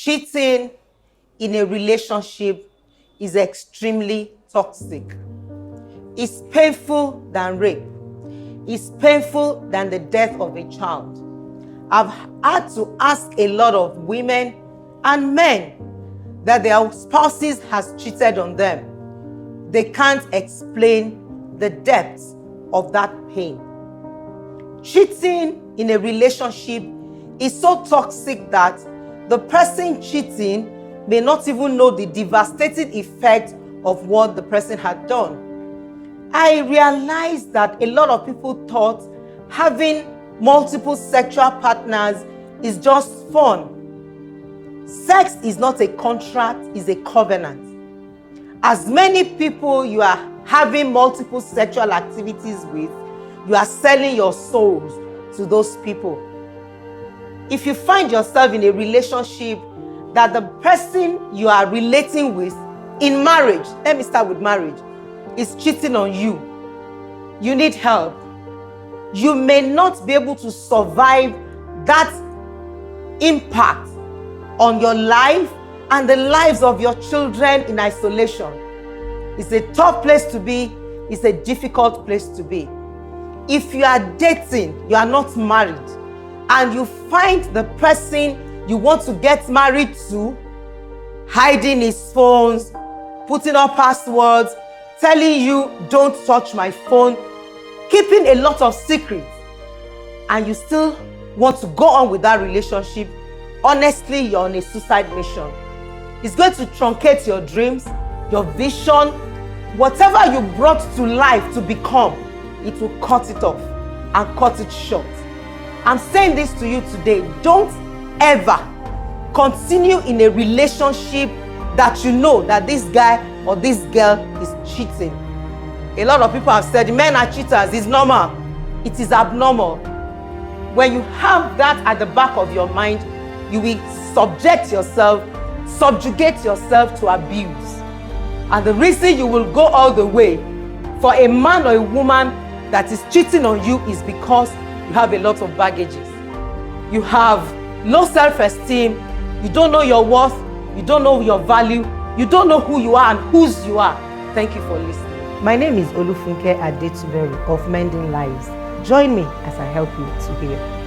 Cheating in a relationship is extremely toxic. It's painful than rape. It's painful than the death of a child. I've had to ask a lot of women and men that their spouses has cheated on them. They can't explain the depth of that pain. Cheating in a relationship is so toxic that the person cheating may not even know the devastating effect of what the person had done. I realized that a lot of people thought having multiple sexual partners is just fun. Sex is not a contract, it's a covenant. As many people you are having multiple sexual activities with, you are selling your souls to those people. If you find yourself in a relationship that the person you are relating with in marriage, let me start with marriage, is cheating on you, you need help. You may not be able to survive that impact on your life and the lives of your children in isolation. It's a tough place to be. It's a difficult place to be. If you are dating, you are not married, and you find the person you want to get married to hiding his phones, putting up passwords, telling you don't touch my phone, keeping a lot of secrets, and you still want to go on with that relationship, honestly, you're on a suicide mission. It's going to truncate your dreams, your vision, whatever you brought to life to become, it will cut it off and cut it short. I'm saying this to you today. Don't ever continue in a relationship that you know that this guy or this girl is cheating. A lot of people have said men are cheaters. It's normal. It is abnormal. When you have that at the back of your mind, you will subjugate yourself to abuse. And the reason you will go all the way for a man or a woman that is cheating on you is because you have a lot of baggages. You have low self-esteem. You don't know your worth. You don't know your value. You don't know who you are and whose you are. Thank you for listening. My name is Olufunke Adetuberu of Mending Lives. Join me as I help you to heal.